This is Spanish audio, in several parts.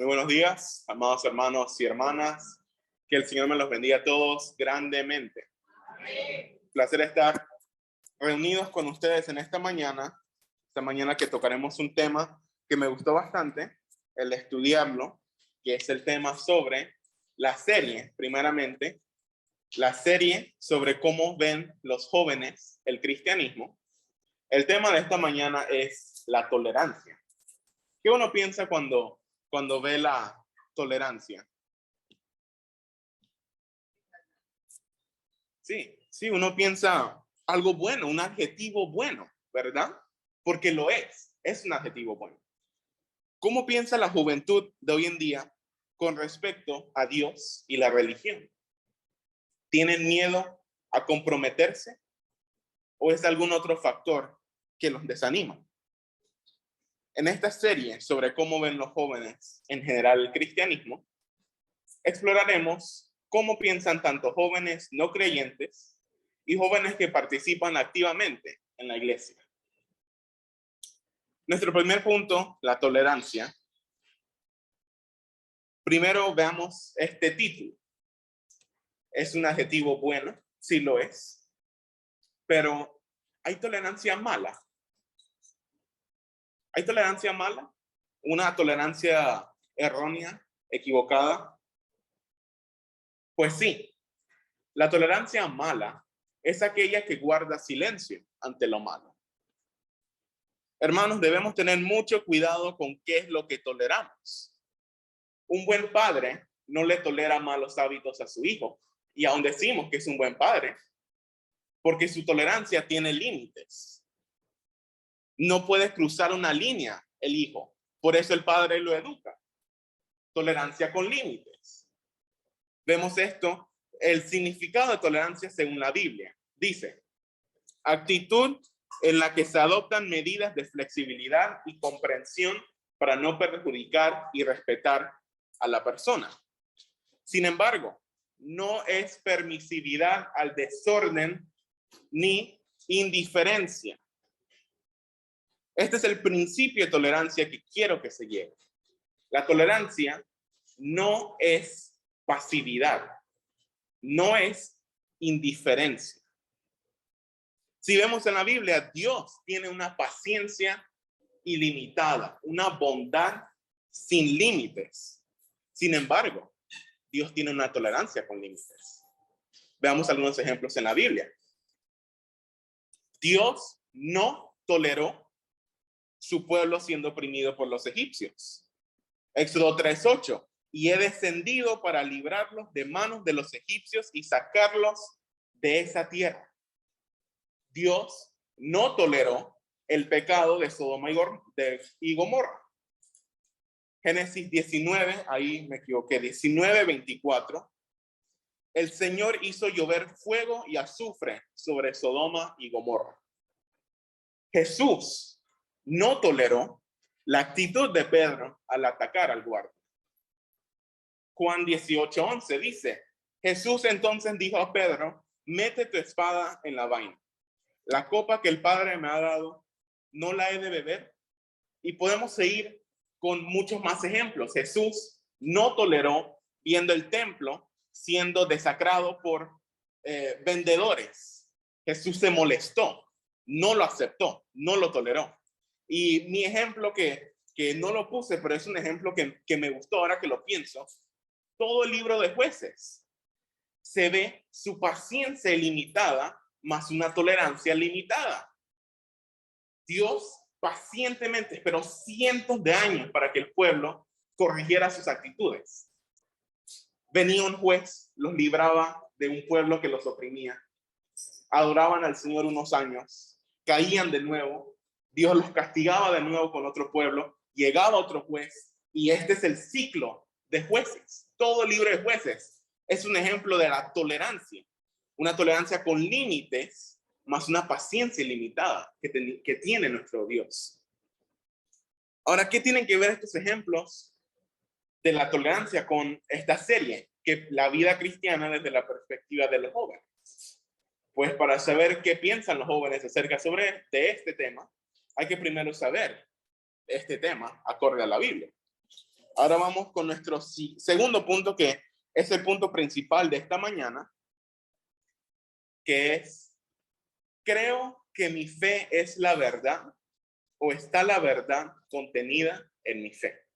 Muy buenos días, amados hermanos y hermanas. Que el Señor me los bendiga a todos grandemente. Amén. Placer estar reunidos con ustedes en esta mañana que tocaremos un tema que me gustó bastante, el estudiarlo, que es el tema sobre la serie, primeramente, la serie sobre cómo ven los jóvenes el cristianismo. El tema de esta mañana es la tolerancia. ¿Qué uno piensa cuando ve la tolerancia? Sí, uno piensa algo bueno, un adjetivo bueno, ¿verdad? Porque lo es un adjetivo bueno. ¿Cómo piensa la juventud de hoy en día con respecto a Dios y la religión? ¿Tienen miedo a comprometerse o es algún otro factor que los desanima? En esta serie sobre cómo ven los jóvenes en general el cristianismo, exploraremos cómo piensan tanto jóvenes no creyentes y jóvenes que participan activamente en la iglesia. Nuestro primer punto, la tolerancia. Primero veamos este título. ¿Es un adjetivo bueno? Sí lo es. Pero ¿hay tolerancia mala? ¿Hay tolerancia mala? ¿Una tolerancia errónea, equivocada? Pues sí, la tolerancia mala es aquella que guarda silencio ante lo malo. Hermanos, debemos tener mucho cuidado con qué es lo que toleramos. Un buen padre no le tolera malos hábitos a su hijo, y aún decimos que es un buen padre, porque su tolerancia tiene límites. No puede cruzar una línea el hijo, por eso el padre lo educa. Tolerancia con límites. Vemos esto, el significado de tolerancia según la Biblia. Dice, actitud en la que se adoptan medidas de flexibilidad y comprensión para no perjudicar y respetar a la persona. Sin embargo, no es permisividad al desorden ni indiferencia. Este es el principio de tolerancia que quiero que se lleve. La tolerancia no es pasividad, no es indiferencia. Si vemos en la Biblia, Dios tiene una paciencia ilimitada, una bondad sin límites. Sin embargo, Dios tiene una tolerancia con límites. Veamos algunos ejemplos en la Biblia. Dios no toleró su pueblo siendo oprimido por los egipcios. Éxodo 3:8. Y he descendido para librarlos de manos de los egipcios y sacarlos de esa tierra. Dios no toleró el pecado de Sodoma y Gomorra. Génesis 19, ahí me equivoqué, 19:24. El Señor hizo llover fuego y azufre sobre Sodoma y Gomorra. Jesús no toleró la actitud de Pedro al atacar al guardia. Juan 18:11 dice, Jesús entonces dijo a Pedro, mete tu espada en la vaina. La copa que el Padre me ha dado, ¿no la he de beber? Y podemos seguir con muchos más ejemplos. Jesús no toleró viendo el templo siendo desacrado por vendedores. Jesús se molestó, no lo aceptó, no lo toleró. Y mi ejemplo que no lo puse, pero es un ejemplo que me gustó ahora que lo pienso, todo el libro de Jueces se ve su paciencia ilimitada más una tolerancia limitada. Dios pacientemente esperó cientos de años para que el pueblo corrigiera sus actitudes. Venía un juez, los libraba de un pueblo que los oprimía. Adoraban al Señor unos años, caían de nuevo, Dios los castigaba de nuevo con otro pueblo, llegaba otro juez, y este es el ciclo de Jueces. Todo el libro de Jueces es un ejemplo de la tolerancia, una tolerancia con límites, más una paciencia ilimitada que tiene nuestro Dios. Ahora, ¿qué tienen que ver estos ejemplos de la tolerancia con esta serie? Que la vida cristiana desde la perspectiva de los jóvenes. Pues para saber qué piensan los jóvenes acerca de este tema, hay que primero saber este tema acorde a la Biblia. Ahora vamos con nuestro segundo punto, que es el punto principal de esta mañana, que es, ¿creo que mi fe es la verdad o está la verdad contenida en mi fe?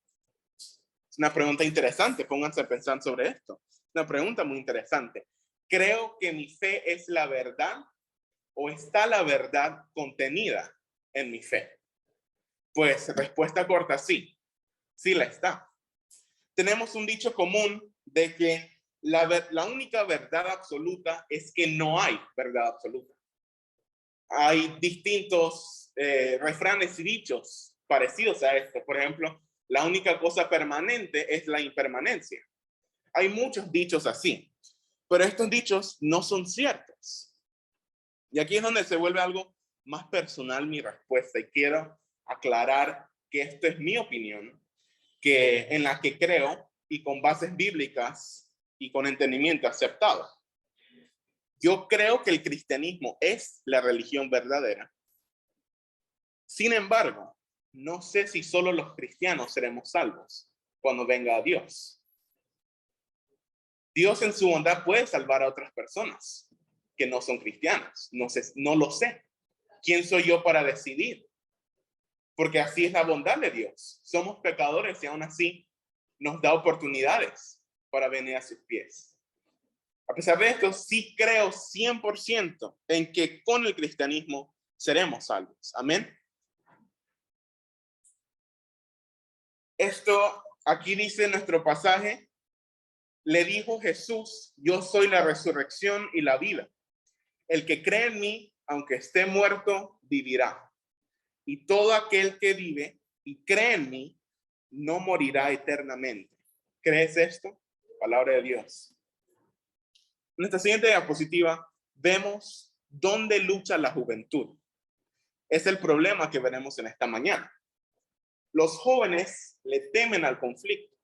Es una pregunta interesante, pónganse a pensar sobre esto. Es una pregunta muy interesante. ¿Creo que mi fe es la verdad o está la verdad contenida en mi fe? Pues respuesta corta, sí. Sí la está. Tenemos un dicho común de que la única verdad absoluta es que no hay verdad absoluta. Hay distintos refranes y dichos parecidos a esto. Por ejemplo, la única cosa permanente es la impermanencia. Hay muchos dichos así, pero estos dichos no son ciertos. Y aquí es donde se vuelve algo más personal mi respuesta, y quiero aclarar que esto es mi opinión, que en la que creo y con bases bíblicas y con entendimiento aceptado. Yo creo que el cristianismo es la religión verdadera. Sin embargo, no sé si solo los cristianos seremos salvos cuando venga Dios. Dios en su bondad puede salvar a otras personas que no son cristianas. No lo sé. ¿Quién soy yo para decidir? Porque así es la bondad de Dios. Somos pecadores y aún así nos da oportunidades para venir a sus pies. A pesar de esto, sí creo 100% en que con el cristianismo seremos salvos. Amén. Esto aquí dice nuestro pasaje: le dijo Jesús, yo soy la resurrección y la vida. El que cree en mí, aunque esté muerto, vivirá. Y todo aquel que vive y cree en mí, no morirá eternamente. ¿Crees esto? Palabra de Dios. En esta siguiente diapositiva vemos dónde lucha la juventud. Es el problema que veremos en esta mañana. Los jóvenes le temen al conflicto.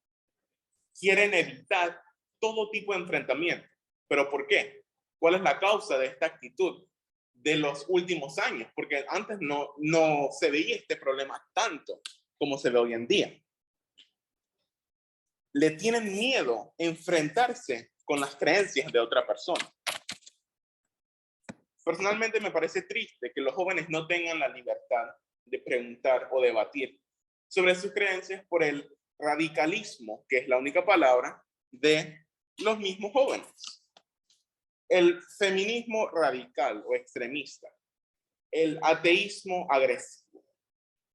Quieren evitar todo tipo de enfrentamiento. ¿Pero por qué? ¿Cuál es la causa de esta actitud de los últimos años? Porque antes no se veía este problema tanto como se ve hoy en día. Le tienen miedo a enfrentarse con las creencias de otra persona. Personalmente me parece triste que los jóvenes no tengan la libertad de preguntar o debatir sobre sus creencias por el radicalismo, que es la única palabra, de los mismos jóvenes. El feminismo radical o extremista, el ateísmo agresivo,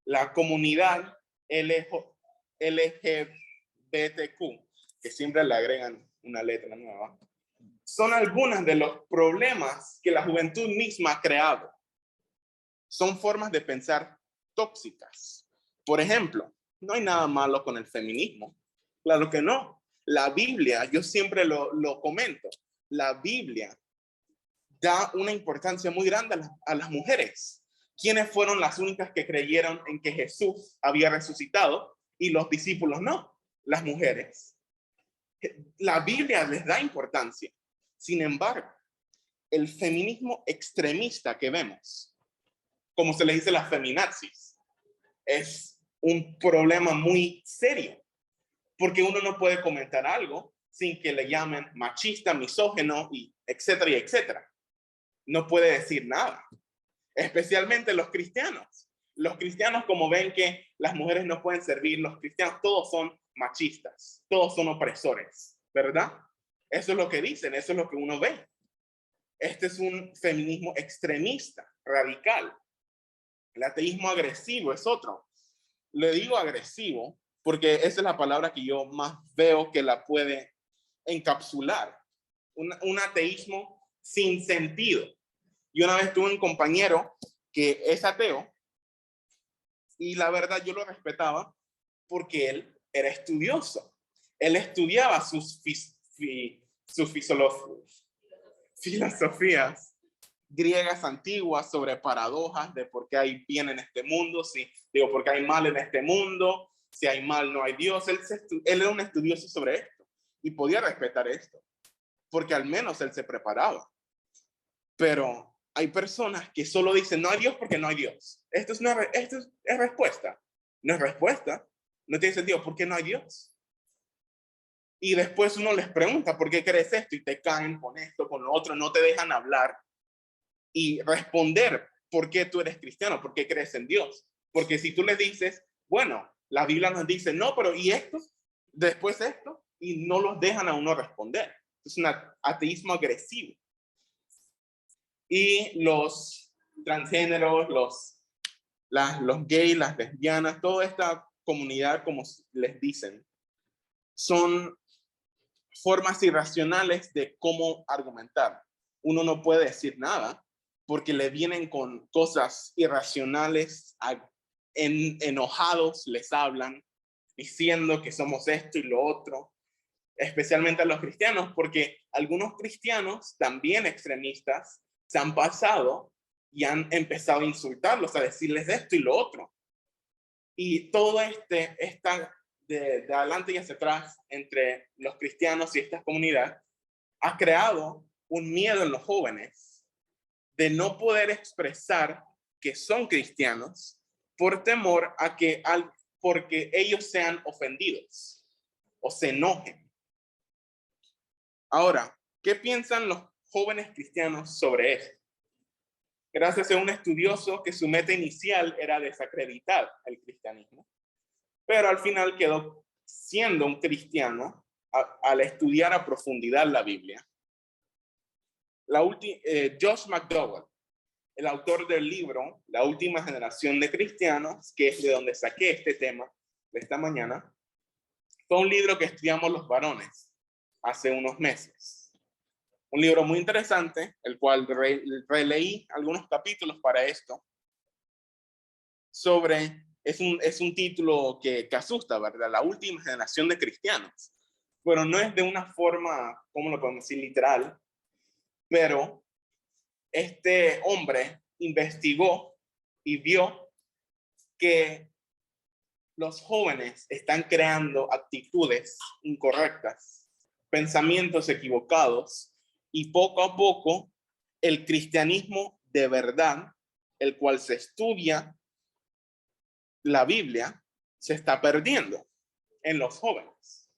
la comunidad LGBTQ, que siempre le agregan una letra nueva, son algunos de los problemas que la juventud misma ha creado. Son formas de pensar tóxicas. Por ejemplo, no hay nada malo con el feminismo. Claro que no. La Biblia, yo siempre lo comento, la Biblia da una importancia muy grande a las mujeres. ¿Quiénes fueron las únicas que creyeron en que Jesús había resucitado y los discípulos no? Las mujeres. La Biblia les da importancia. Sin embargo, el feminismo extremista que vemos, como se le dice las feminazis, es un problema muy serio, porque uno no puede comentar algo sin que le llamen machista, misógino, y etcétera, y etcétera. No puede decir nada, especialmente los cristianos. Los cristianos, como ven que las mujeres no pueden servir, los cristianos todos son machistas, todos son opresores, ¿verdad? Eso es lo que dicen, eso es lo que uno ve. Este es un feminismo extremista, radical. El ateísmo agresivo es otro. Le digo agresivo porque esa es la palabra que yo más veo que la puede encapsular. Un ateísmo sin sentido. Y una vez tuve un compañero que es ateo y la verdad yo lo respetaba porque él era estudioso. Él estudiaba sus filosofías griegas antiguas sobre paradojas de por qué hay bien en este mundo, por qué hay mal en este mundo, si hay mal no hay Dios. Él era un estudioso sobre esto y podía respetar esto, porque al menos él se preparaba. Pero hay personas que solo dicen no hay Dios porque no hay Dios. Esto es respuesta. No es respuesta. No tiene sentido. ¿Por qué no hay Dios? Y después uno les pregunta, ¿por qué crees esto? Y te caen con esto, con lo otro, no te dejan hablar y responder por qué tú eres cristiano, por qué crees en Dios. Porque si tú les dices, bueno, la Biblia nos dice, no, pero ¿y esto? Después esto, y no los dejan a uno responder. Es un ateísmo agresivo. Y los transgéneros, los gays, las lesbianas, toda esta comunidad, como les dicen, son formas irracionales de cómo argumentar. Uno no puede decir nada porque le vienen con cosas irracionales, enojados les hablan, diciendo que somos esto y lo otro, especialmente a los cristianos, porque algunos cristianos, también extremistas, se han pasado y han empezado a insultarlos, a decirles esto y lo otro. Y todo esta de adelante y hacia atrás entre los cristianos y esta comunidad ha creado un miedo en los jóvenes de no poder expresar que son cristianos por temor a que porque ellos sean ofendidos o se enojen. Ahora, ¿qué piensan los jóvenes cristianos sobre esto? Gracias a un estudioso que su meta inicial era desacreditar el cristianismo, pero al final quedó siendo un cristiano al estudiar a profundidad la Biblia. Josh McDowell, el autor del libro La última generación de cristianos, que es de donde saqué este tema de esta mañana, fue un libro que estudiamos los varones hace unos meses. Un libro muy interesante, el cual releí algunos capítulos para esto. Es un título que asusta, ¿verdad? La última generación de cristianos. Pero no es de una forma, ¿cómo lo podemos decir? Literal. Pero este hombre investigó y vio que los jóvenes están creando actitudes incorrectas, pensamientos equivocados, y poco a poco el cristianismo de verdad, el cual se estudia la Biblia, se está perdiendo en los jóvenes.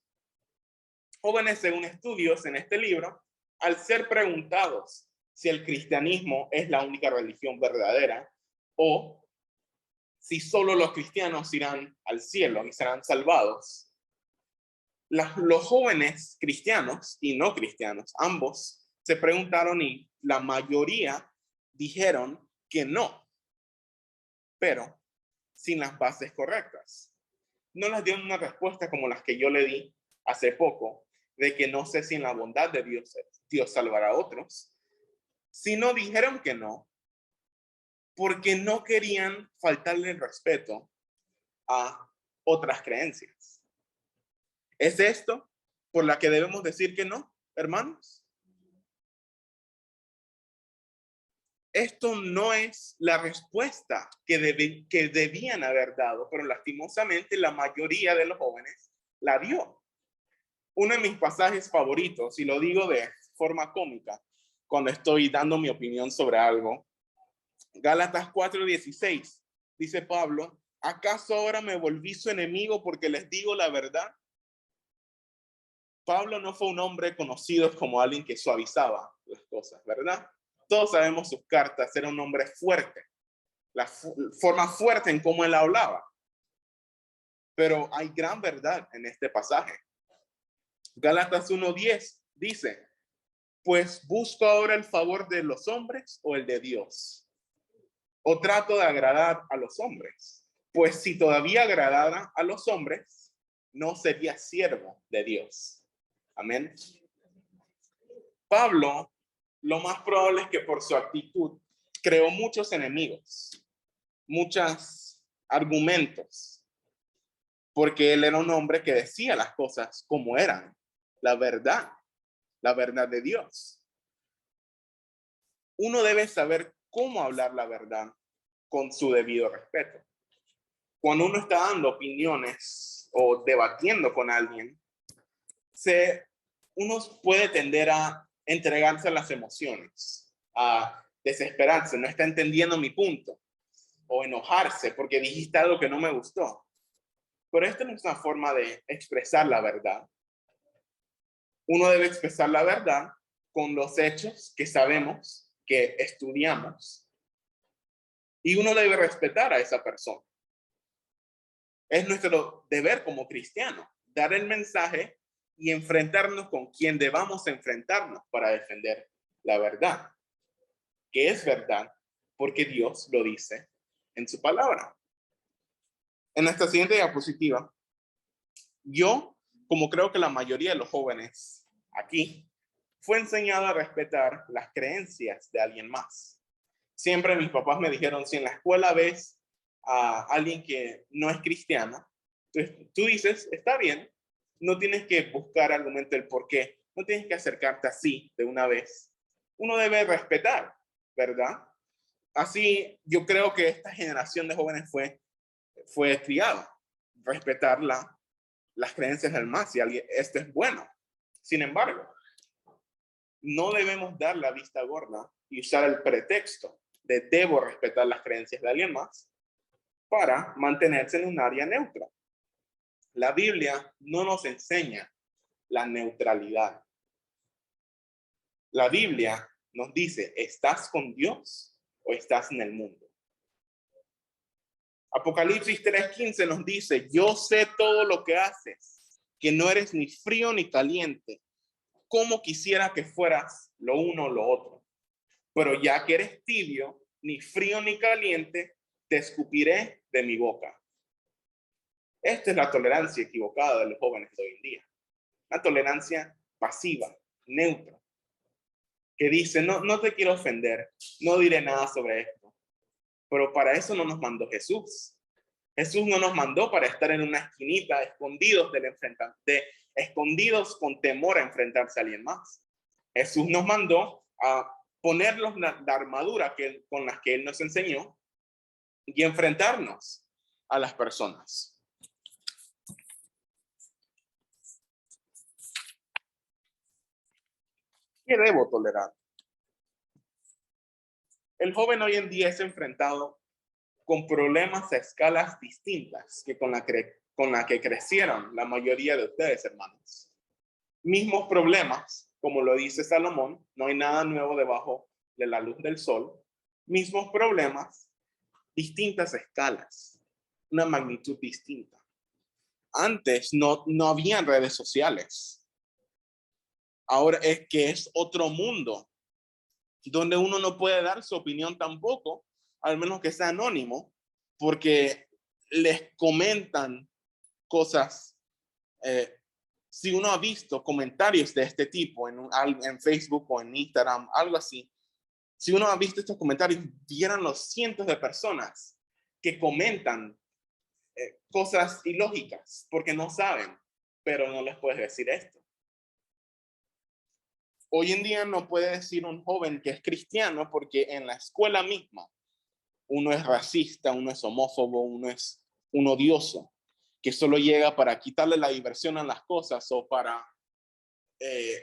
Jóvenes, según estudios en este libro, al ser preguntados si el cristianismo es la única religión verdadera o si solo los cristianos irán al cielo y serán salvados, los jóvenes cristianos y no cristianos, ambos, se preguntaron y la mayoría dijeron que no, pero sin las bases correctas. No les dieron una respuesta como las que yo le di hace poco, de que no sé si en la bondad de Dios salvará a otros, sino dijeron que no, porque no querían faltarle el respeto a otras creencias. ¿Es esto por la que debemos decir que no, hermanos? Esto no es la respuesta que debían haber dado, pero lastimosamente la mayoría de los jóvenes la dio. Uno de mis pasajes favoritos, y lo digo de forma cómica, cuando estoy dando mi opinión sobre algo, Gálatas 4:16, dice Pablo, ¿acaso ahora me volví su enemigo porque les digo la verdad? Pablo no fue un hombre conocido como alguien que suavizaba las cosas, ¿verdad? Todos sabemos sus cartas, era un hombre fuerte, la forma fuerte en cómo él hablaba. Pero hay gran verdad en este pasaje. Gálatas 1:10 dice, pues busco ahora el favor de los hombres o el de Dios. O trato de agradar a los hombres. Pues si todavía agradara a los hombres, no sería siervo de Dios. Amén. Pablo, lo más probable es que por su actitud creó muchos enemigos, muchos argumentos, porque él era un hombre que decía las cosas como eran, la verdad de Dios. Uno debe saber cómo hablar la verdad con su debido respeto. Cuando uno está dando opiniones o debatiendo con alguien, uno puede tender a entregarse a las emociones, a desesperarse, no está entendiendo mi punto, o enojarse porque dijiste algo que no me gustó. Pero esta no es una forma de expresar la verdad. Uno debe expresar la verdad con los hechos que sabemos, que estudiamos. Y uno debe respetar a esa persona. Es nuestro deber como cristianos dar el mensaje y enfrentarnos con quien debamos enfrentarnos para defender la verdad, que es verdad porque Dios lo dice en su palabra. En esta siguiente diapositiva, yo, como creo que la mayoría de los jóvenes aquí, fue enseñado a respetar las creencias de alguien más. Siempre mis papás me dijeron, si en la escuela ves a alguien que no es cristiano, tú dices, está bien, no tienes que buscar argumento del por qué, no tienes que acercarte así de una vez. Uno debe respetar, ¿verdad? Así yo creo que esta generación de jóvenes fue criada, respetar las creencias del más, si alguien, esto es bueno. Sin embargo, no debemos dar la vista gorda y usar el pretexto de debo respetar las creencias de alguien más para mantenerse en un área neutra. La Biblia no nos enseña la neutralidad. La Biblia nos dice, ¿estás con Dios o estás en el mundo? Apocalipsis 3:15 nos dice, yo sé todo lo que haces, que no eres ni frío ni caliente. Como quisiera que fueras lo uno o lo otro. Pero ya que eres tibio, ni frío ni caliente, te escupiré de mi boca. Esta es la tolerancia equivocada de los jóvenes de hoy en día. Una tolerancia pasiva, neutra, que dice, no te quiero ofender, no diré nada sobre esto. Pero para eso no nos mandó Jesús. Jesús no nos mandó para estar en una esquinita, escondidos con temor a enfrentarse a alguien más. Jesús nos mandó a ponernos la armadura con la que Él nos enseñó y enfrentarnos a las personas. ¿Qué debo tolerar? El joven hoy en día es enfrentado con problemas a escalas distintas que con la que crecieron la mayoría de ustedes, hermanos. Mismos problemas, como lo dice Salomón, no hay nada nuevo debajo de la luz del sol. Mismos problemas, distintas escalas, una magnitud distinta. Antes no habían redes sociales. Ahora es que es otro mundo donde uno no puede dar su opinión tampoco, al menos que sea anónimo, porque les comentan cosas. Si uno ha visto comentarios de este tipo en Facebook o en Instagram, algo así, si uno ha visto estos comentarios, vieran los cientos de personas que comentan cosas ilógicas porque no saben, pero no les puedes decir esto. Hoy en día no puede decir un joven que es cristiano porque en la escuela misma uno es racista, uno es homófobo, uno es un odioso, que solo llega para quitarle la diversión a las cosas o para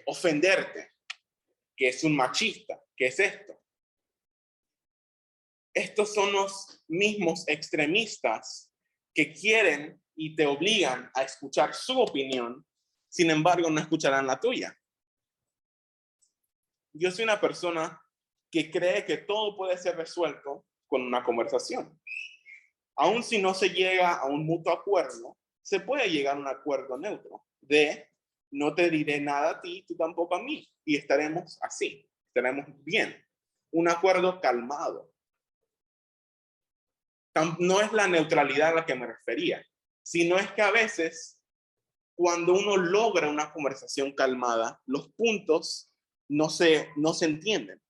ofenderte, que es un machista, que es esto. Estos son los mismos extremistas que quieren y te obligan a escuchar su opinión, sin embargo no escucharán la tuya. Yo soy una persona que cree que todo puede ser resuelto con una conversación. Aun si no se llega a un mutuo acuerdo, se puede llegar a un acuerdo neutro de no te diré nada a ti, tú tampoco a mí, y estaremos así, estaremos bien. Un acuerdo calmado. No es la neutralidad a la que me refería, sino es que a veces, cuando uno logra una conversación calmada, los puntos no se entienden,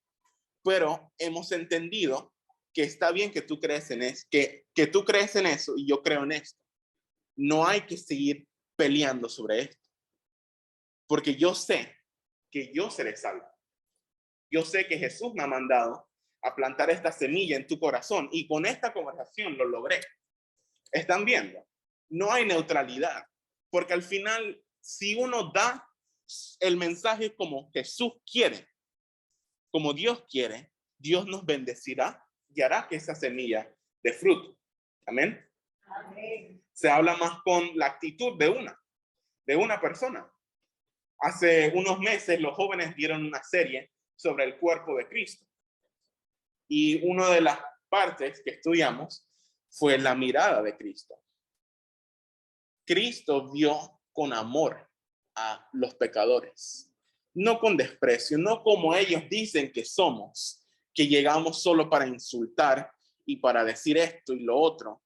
pero hemos entendido que está bien que tú crees en eso, que tú crees en eso y yo creo en esto. No hay que seguir peleando sobre esto, porque yo sé que yo seré salvo. Yo sé que Jesús me ha mandado a plantar esta semilla en tu corazón y con esta conversación lo logré. ¿Están viendo? No hay neutralidad, porque al final, si uno da el mensaje como Jesús quiere, como Dios quiere, Dios nos bendecirá y hará que esa semilla dé fruto. Amén. Amén. Se habla más con la actitud de una persona. Hace unos meses los jóvenes vieron una serie sobre el cuerpo de Cristo. Y una de las partes que estudiamos fue la mirada de Cristo. Cristo vio con amor a los pecadores, no con desprecio, no como ellos dicen que somos, que llegamos solo para insultar y para decir esto y lo otro,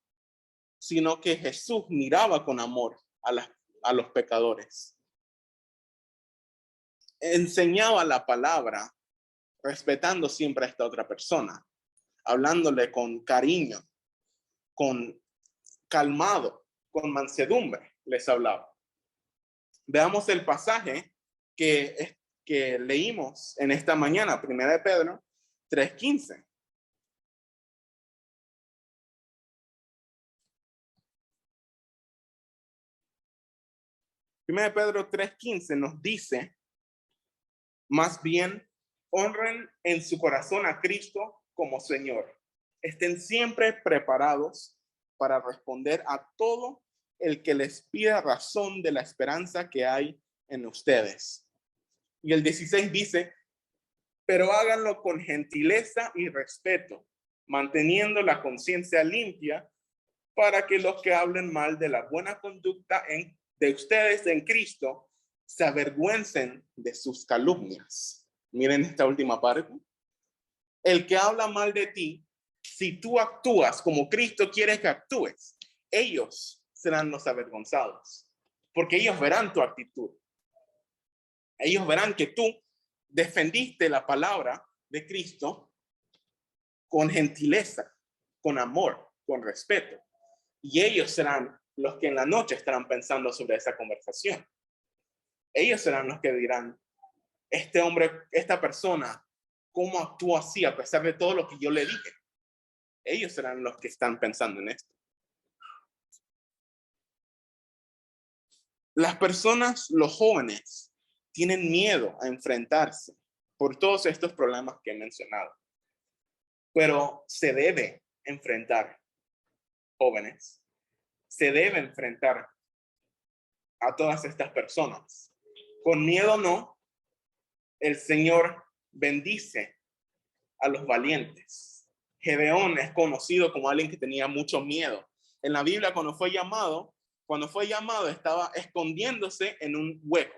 sino que Jesús miraba con amor a los pecadores. Enseñaba la palabra respetando siempre a esta otra persona, hablándole con cariño, con calmado, con mansedumbre les hablaba. Veamos el pasaje que leímos en esta mañana, 1 de Pedro 3:15. 1 de Pedro 3:15 nos dice, más bien, honren en su corazón a Cristo como Señor. Estén siempre preparados para responder a todo el que les pida razón de la esperanza que hay en ustedes. Y el 16 dice, pero háganlo con gentileza y respeto, manteniendo la conciencia limpia, para que los que hablen mal de la buena conducta de ustedes en Cristo se avergüencen de sus calumnias. Miren esta última parte. El que habla mal de ti, si tú actúas como Cristo quiere que actúes, ellos serán los avergonzados, porque ellos verán tu actitud. Ellos verán que tú defendiste la palabra de Cristo con gentileza, con amor, con respeto. Y ellos serán los que en la noche estarán pensando sobre esa conversación. Ellos serán los que dirán, este hombre, esta persona, ¿cómo actúa así a pesar de todo lo que yo le dije? Ellos serán los que están pensando en esto. Las personas, los jóvenes, tienen miedo a enfrentarse por todos estos problemas que he mencionado. Pero se debe enfrentar, jóvenes. Se debe enfrentar a todas estas personas. Con miedo no, el Señor bendice a los valientes. Gedeón es conocido como alguien que tenía mucho miedo. En la Biblia, cuando fue llamado estaba escondiéndose en un hueco.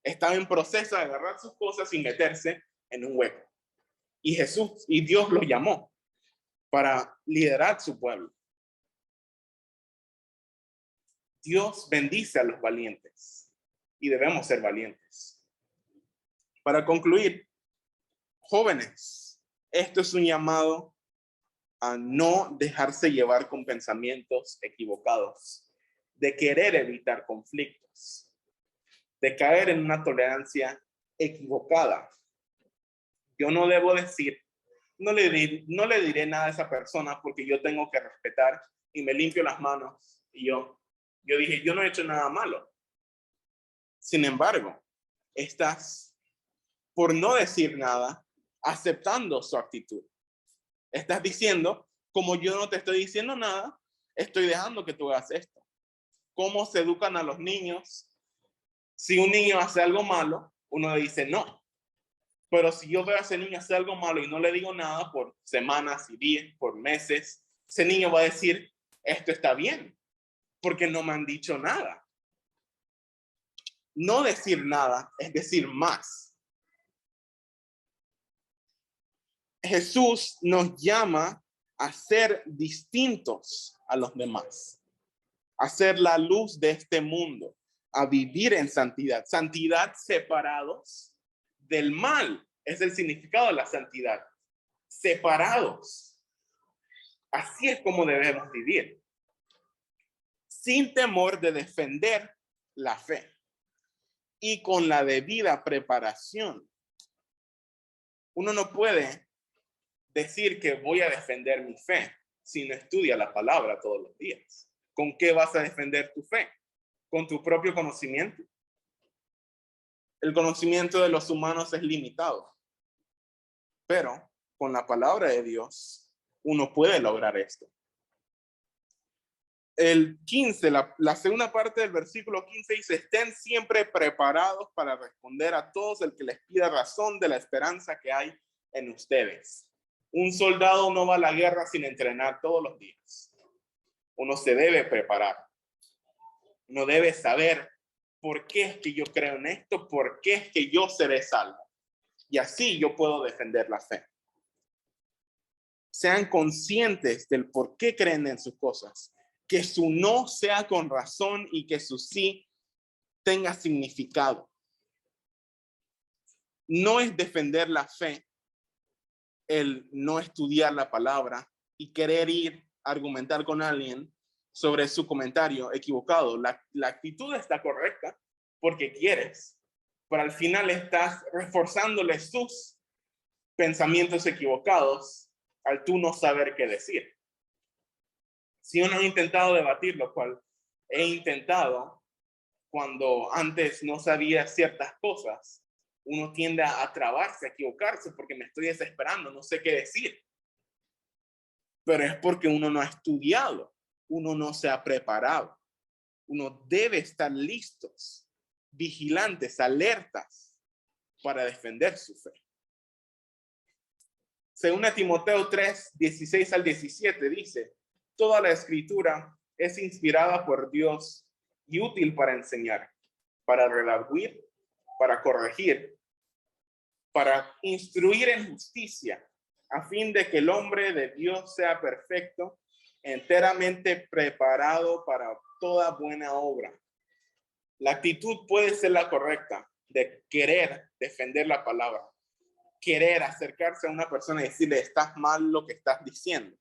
Estaba en proceso de agarrar sus cosas y meterse en un hueco. Y Jesús y Dios lo llamó para liderar su pueblo. Dios bendice a los valientes y debemos ser valientes. Para concluir, jóvenes, esto es un llamado a no dejarse llevar con pensamientos equivocados, de querer evitar conflictos, de caer en una tolerancia equivocada. Yo no debo decir, no le diré nada a esa persona porque yo tengo que respetar y me limpio las manos. Y yo dije, yo no he hecho nada malo. Sin embargo, estás, por no decir nada, aceptando su actitud. Estás diciendo, como yo no te estoy diciendo nada, estoy dejando que tú hagas esto. ¿Cómo se educan a los niños? Si un niño hace algo malo, uno le dice no. Pero si yo veo a ese niño hacer algo malo y no le digo nada por semanas y días, por meses, ese niño va a decir, esto está bien, porque no me han dicho nada. No decir nada es decir más. Jesús nos llama a ser distintos a los demás, a ser la luz de este mundo, a vivir en santidad. Santidad separados del mal es el significado de la santidad. Separados. Así es como debemos vivir. Sin temor de defender la fe y con la debida preparación. Uno no puede decir que voy a defender mi fe si no estudia la palabra todos los días. ¿Con qué vas a defender tu fe? ¿Con tu propio conocimiento? El conocimiento de los humanos es limitado, pero con la palabra de Dios uno puede lograr esto. el 15, la segunda parte del versículo 15 dice, estén siempre preparados para responder a todos el que les pida razón de la esperanza que hay en ustedes. Un soldado no va a la guerra sin entrenar todos los días. Uno se debe preparar. Uno debe saber por qué es que yo creo en esto, por qué es que yo seré salvo. Y así yo puedo defender la fe. Sean conscientes del por qué creen en sus cosas. Que su no sea con razón y que su sí tenga significado. No es defender la fe el no estudiar la palabra y querer ir a argumentar con alguien sobre su comentario equivocado. La actitud está correcta porque quieres, pero al final estás reforzándole sus pensamientos equivocados al tú no saber qué decir. Si uno ha intentado debatir, lo cual he intentado cuando antes no sabía ciertas cosas, uno tiende a trabarse, a equivocarse porque me estoy desesperando, no sé qué decir. Pero es porque uno no ha estudiado, uno no se ha preparado. Uno debe estar listos, vigilantes, alertas para defender su fe. Según Timoteo 3, 16 al 17 dice, toda la escritura es inspirada por Dios y útil para enseñar, para redarguir, para corregir, para instruir en justicia, a fin de que el hombre de Dios sea perfecto, enteramente preparado para toda buena obra. La actitud puede ser la correcta de querer defender la palabra, querer acercarse a una persona y decirle, estás mal lo que estás diciendo.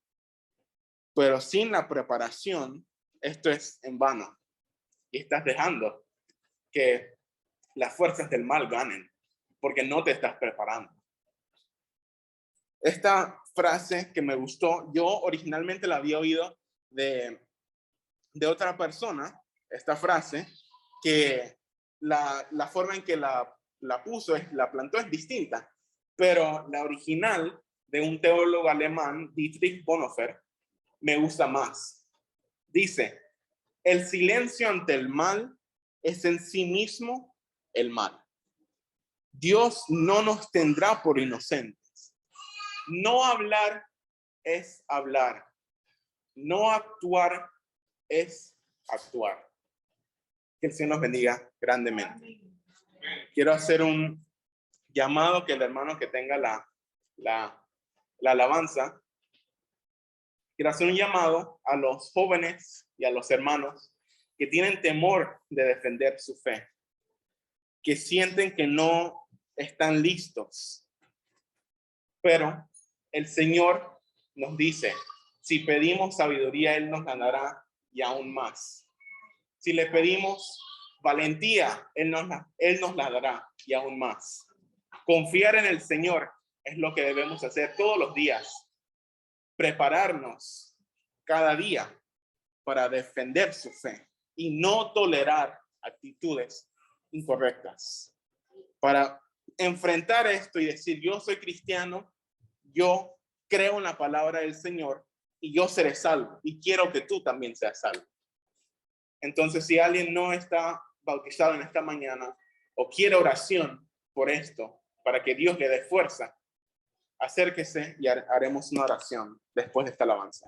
Pero sin la preparación, esto es en vano. Y estás dejando que las fuerzas del mal ganen, porque no te estás preparando. Esta frase que me gustó, yo originalmente la había oído de otra persona, esta frase, que la forma en que la puso, la plantó es distinta, pero la original de un teólogo alemán, Dietrich Bonhoeffer, me gusta más. Dice, el silencio ante el mal es en sí mismo el mal. Dios no nos tendrá por inocentes. No hablar es hablar. No actuar es actuar. Que el Señor nos bendiga grandemente. Quiero hacer un llamado que el hermano que tenga la alabanza, quiero hacer un llamado a los jóvenes y a los hermanos que tienen temor de defender su fe, que sienten que no están listos. Pero el Señor nos dice, si pedimos sabiduría, Él nos ganará y aún más. Si le pedimos valentía, Él nos la dará y aún más. Confiar en el Señor es lo que debemos hacer todos los días. Prepararnos cada día para defender su fe y no tolerar actitudes incorrectas. Para enfrentar esto y decir, yo soy cristiano, yo creo en la palabra del Señor y yo seré salvo y quiero que tú también seas salvo. Entonces, si alguien no está bautizado en esta mañana o quiere oración por esto, para que Dios le dé fuerza, acérquese y haremos una oración después de esta alabanza.